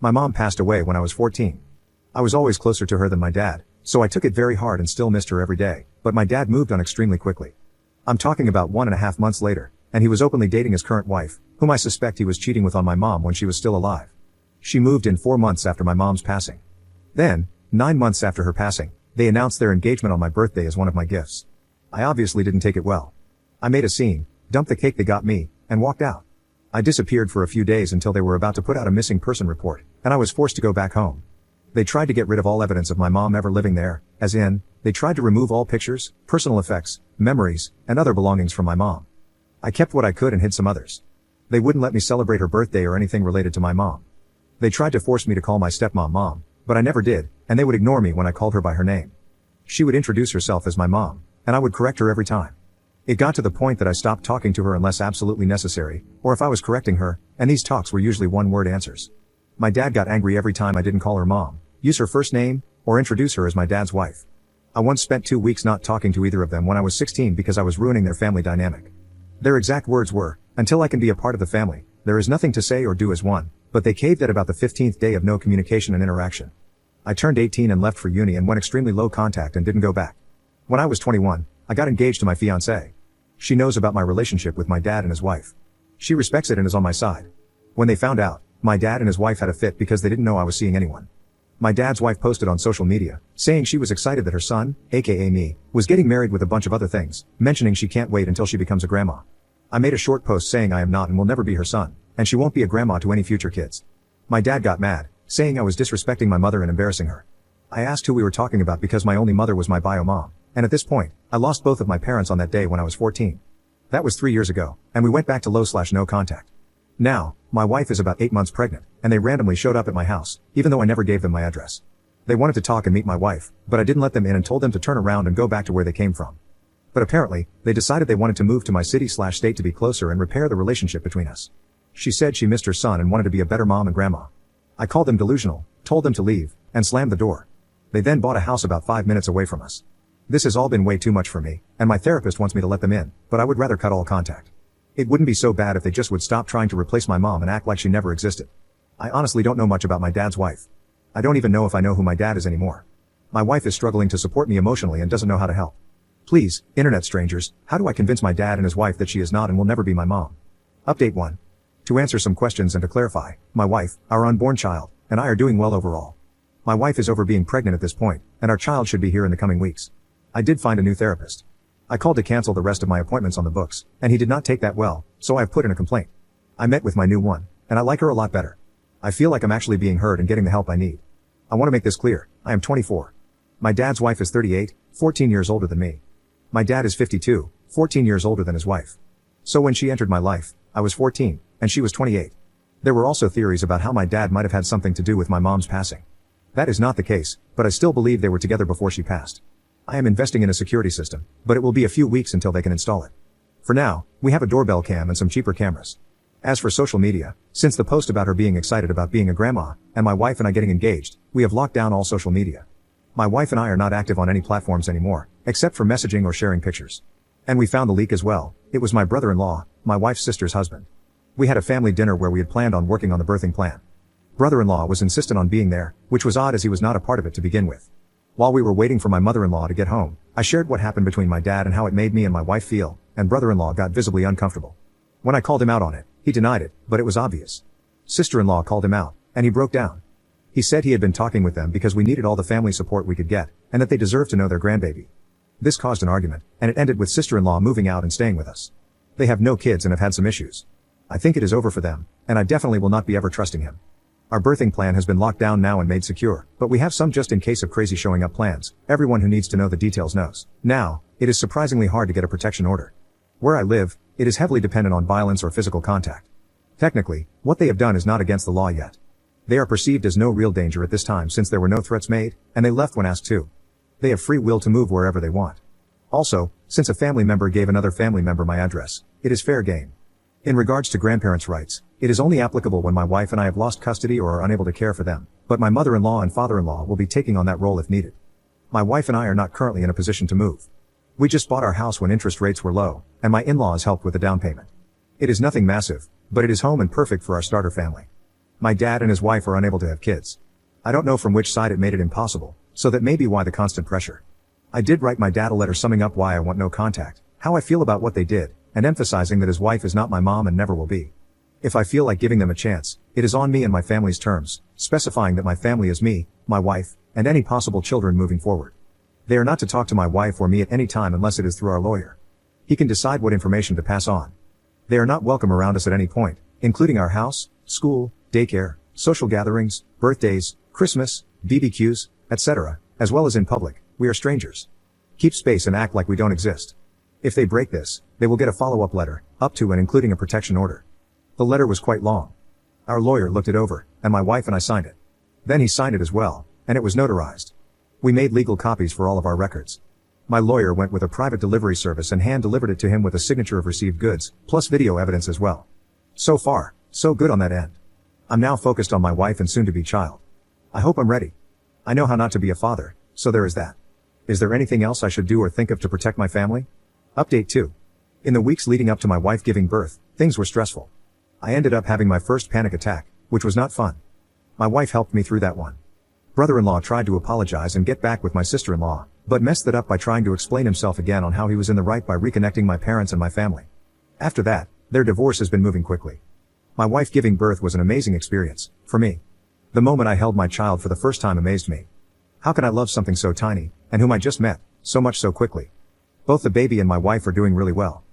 My mom passed away when I was 14. I was always closer to her than my dad, so I took it very hard and still missed her every day, but my dad moved on extremely quickly. I'm talking about 1.5 months later, and he was openly dating his current wife, whom I suspect he was cheating with on my mom when she was still alive. She moved in 4 months after my mom's passing. Then, 9 months after her passing, they announced their engagement on my birthday as one of my gifts. I obviously didn't take it well. I made a scene, dumped the cake they got me, and walked out. I disappeared for a few days until they were about to put out a missing person report, and I was forced to go back home. They tried to get rid of all evidence of my mom ever living there, as in, they tried to remove all pictures, personal effects, memories, and other belongings from my mom. I kept what I could and hid some others. They wouldn't let me celebrate her birthday or anything related to my mom. They tried to force me to call my stepmom mom, but I never did, and they would ignore me when I called her by her name. She would introduce herself as my mom, and I would correct her every time. It got to the point that I stopped talking to her unless absolutely necessary, or if I was correcting her, and these talks were usually one-word answers. My dad got angry every time I didn't call her mom, use her first name, or introduce her as my dad's wife. I once spent 2 weeks not talking to either of them when I was 16 because I was ruining their family dynamic. Their exact words were, "Until I can be a part of the family, there is nothing to say or do as one," but they caved at about the 15th day of no communication and interaction. I turned 18 and left for uni and went extremely low contact and didn't go back. When I was 21, I got engaged to my fiancée. She knows about my relationship with my dad and his wife. She respects it and is on my side. When they found out, my dad and his wife had a fit because they didn't know I was seeing anyone. My dad's wife posted on social media, saying she was excited that her son, aka me, was getting married with a bunch of other things, mentioning she can't wait until she becomes a grandma. I made a short post saying I am not and will never be her son, and she won't be a grandma to any future kids. My dad got mad, saying I was disrespecting my mother and embarrassing her. I asked who we were talking about because my only mother was my bio mom. And at this point, I lost both of my parents on that day when I was 14. That was 3 years ago, and we went back to low/no contact. Now, my wife is about 8 months pregnant, and they randomly showed up at my house, even though I never gave them my address. They wanted to talk and meet my wife, but I didn't let them in and told them to turn around and go back to where they came from. But apparently, they decided they wanted to move to my city/state to be closer and repair the relationship between us. She said she missed her son and wanted to be a better mom and grandma. I called them delusional, told them to leave, and slammed the door. They then bought a house about 5 minutes away from us. This has all been way too much for me, and my therapist wants me to let them in, but I would rather cut all contact. It wouldn't be so bad if they just would stop trying to replace my mom and act like she never existed. I honestly don't know much about my dad's wife. I don't even know if I know who my dad is anymore. My wife is struggling to support me emotionally and doesn't know how to help. Please, internet strangers, how do I convince my dad and his wife that she is not and will never be my mom? Update 1. To answer some questions and to clarify, my wife, our unborn child, and I are doing well overall. My wife is over being pregnant at this point, and our child should be here in the coming weeks. I did find a new therapist. I called to cancel the rest of my appointments on the books, and he did not take that well, so I have put in a complaint. I met with my new one, and I like her a lot better. I feel like I'm actually being heard and getting the help I need. I want to make this clear, I am 24. My dad's wife is 38, 14 years older than me. My dad is 52, 14 years older than his wife. So when she entered my life, I was 14, and she was 28. There were also theories about how my dad might have had something to do with my mom's passing. That is not the case, but I still believe they were together before she passed. I am investing in a security system, but it will be a few weeks until they can install it. For now, we have a doorbell cam and some cheaper cameras. As for social media, since the post about her being excited about being a grandma, and my wife and I getting engaged, we have locked down all social media. My wife and I are not active on any platforms anymore, except for messaging or sharing pictures. And we found the leak as well. It was my brother-in-law, my wife's sister's husband. We had a family dinner where we had planned on working on the birthing plan. Brother-in-law was insistent on being there, which was odd as he was not a part of it to begin with. While we were waiting for my mother-in-law to get home, I shared what happened between my dad and how it made me and my wife feel, and brother-in-law got visibly uncomfortable. When I called him out on it, he denied it, but it was obvious. Sister-in-law called him out, and he broke down. He said he had been talking with them because we needed all the family support we could get, and that they deserved to know their grandbaby. This caused an argument, and it ended with sister-in-law moving out and staying with us. They have no kids and have had some issues. I think it is over for them, and I definitely will not be ever trusting him. Our birthing plan has been locked down now and made secure, but we have some just in case of crazy showing up plans. Everyone who needs to know the details knows. Now, it is surprisingly hard to get a protection order. Where I live, it is heavily dependent on violence or physical contact. Technically, what they have done is not against the law yet. They are perceived as no real danger at this time since there were no threats made, and they left when asked to. They have free will to move wherever they want. Also, since a family member gave another family member my address, it is fair game. In regards to grandparents' rights, it is only applicable when my wife and I have lost custody or are unable to care for them, but my mother-in-law and father-in-law will be taking on that role if needed. My wife and I are not currently in a position to move. We just bought our house when interest rates were low, and my in-laws helped with the down payment. It is nothing massive, but it is home and perfect for our starter family. My dad and his wife are unable to have kids. I don't know from which side it made it impossible, so that may be why the constant pressure. I did write my dad a letter summing up why I want no contact, how I feel about what they did, and emphasizing that his wife is not my mom and never will be. If I feel like giving them a chance, it is on me and my family's terms, specifying that my family is me, my wife, and any possible children moving forward. They are not to talk to my wife or me at any time unless it is through our lawyer. He can decide what information to pass on. They are not welcome around us at any point, including our house, school, daycare, social gatherings, birthdays, Christmas, BBQs, etc., as well as in public. We are strangers. Keep space and act like we don't exist. If they break this, they will get a follow-up letter, up to and including a protection order. The letter was quite long. Our lawyer looked it over, and my wife and I signed it. Then he signed it as well, and it was notarized. We made legal copies for all of our records. My lawyer went with a private delivery service and hand-delivered it to him with a signature of received goods, plus video evidence as well. So far, so good on that end. I'm now focused on my wife and soon-to-be child. I hope I'm ready. I know how not to be a father, so there is that. Is there anything else I should do or think of to protect my family? Update 2. In the weeks leading up to my wife giving birth, things were stressful. I ended up having my first panic attack, which was not fun. My wife helped me through that one. Brother-in-law tried to apologize and get back with my sister-in-law, but messed it up by trying to explain himself again on how he was in the right by reconnecting my parents and my family. After that, their divorce has been moving quickly. My wife giving birth was an amazing experience, for me. The moment I held my child for the first time amazed me. How can I love something so tiny, and whom I just met, so much so quickly? Both the baby and my wife are doing really well.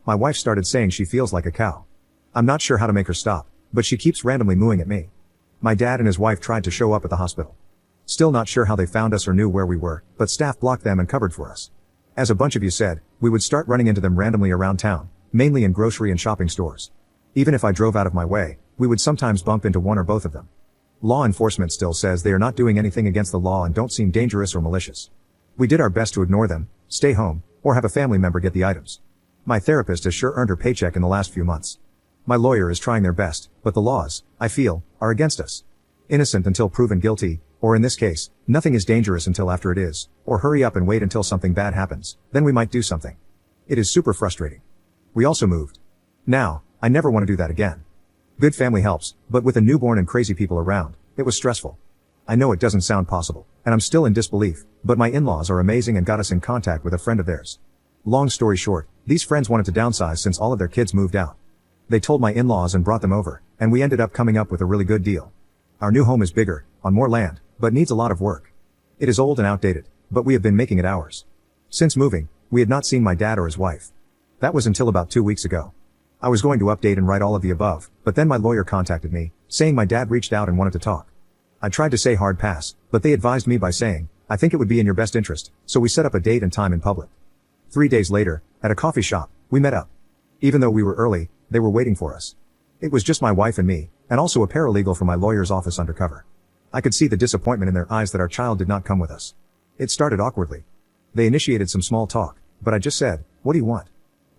My wife started saying she feels like a cow. I'm not sure how to make her stop, but she keeps randomly mooing at me. My dad and his wife tried to show up at the hospital. Still not sure how they found us or knew where we were, but staff blocked them and covered for us. As a bunch of you said, we would start running into them randomly around town, mainly in grocery and shopping stores. Even if I drove out of my way, we would sometimes bump into one or both of them. Law enforcement still says they are not doing anything against the law and don't seem dangerous or malicious. We did our best to ignore them, stay home, or have a family member get the items. My therapist has sure earned her paycheck in the last few months. My lawyer is trying their best, but the laws, I feel, are against us. Innocent until proven guilty, or in this case, nothing is dangerous until after it is, or hurry up and wait until something bad happens, then we might do something. It is super frustrating. We also moved. Now, I never want to do that again. Good family helps, but with a newborn and crazy people around, it was stressful. I know it doesn't sound possible, and I'm still in disbelief, but my in-laws are amazing and got us in contact with a friend of theirs. Long story short, these friends wanted to downsize since all of their kids moved out. They told my in-laws and brought them over, and we ended up coming up with a really good deal. Our new home is bigger, on more land, but needs a lot of work. It is old and outdated, but we have been making it ours. Since moving, we had not seen my dad or his wife. That was until about 2 weeks ago. I was going to update and write all of the above, but then my lawyer contacted me, saying my dad reached out and wanted to talk. I tried to say hard pass, but they advised me by saying, I think it would be in your best interest, so we set up a date and time in public. 3 days later, at a coffee shop, we met up. Even though we were early, they were waiting for us. It was just my wife and me, and also a paralegal from my lawyer's office undercover. I could see the disappointment in their eyes that our child did not come with us. It started awkwardly. They initiated some small talk, but I just said, what do you want?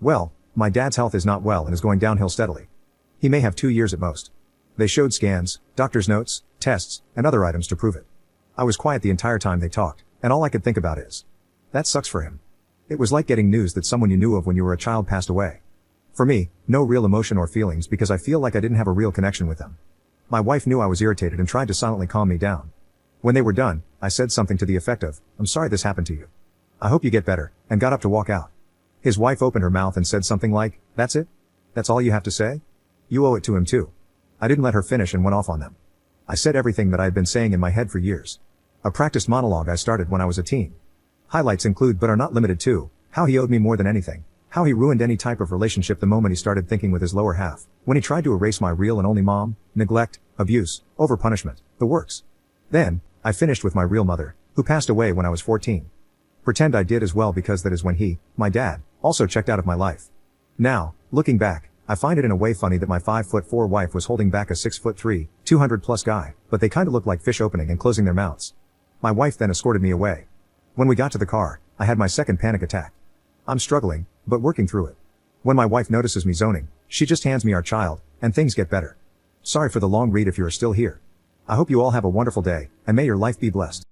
Well, my dad's health is not well and is going downhill steadily. He may have 2 years at most. They showed scans, doctor's notes, tests, and other items to prove it. I was quiet the entire time they talked, and all I could think about is, that sucks for him. It was like getting news that someone you knew of when you were a child passed away. For me, no real emotion or feelings because I feel like I didn't have a real connection with them. My wife knew I was irritated and tried to silently calm me down. When they were done, I said something to the effect of, I'm sorry this happened to you. I hope you get better, and got up to walk out. His wife opened her mouth and said something like, that's it? That's all you have to say? You owe it to him too. I didn't let her finish and went off on them. I said everything that I had been saying in my head for years. A practiced monologue I started when I was a teen. Highlights include but are not limited to, how he owed me more than anything, how he ruined any type of relationship the moment he started thinking with his lower half, when he tried to erase my real and only mom, neglect, abuse, over-punishment, the works. Then, I finished with my real mother, who passed away when I was 14. Pretend I did as well because that is when he, my dad, also checked out of my life. Now, looking back, I find it in a way funny that my 5'4" wife was holding back a 6'3", 200+ guy, but they kinda looked like fish opening and closing their mouths. My wife then escorted me away. When we got to the car, I had my second panic attack. I'm struggling, but working through it. When my wife notices me zoning, she just hands me our child, and things get better. Sorry for the long read if you are still here. I hope you all have a wonderful day, and may your life be blessed.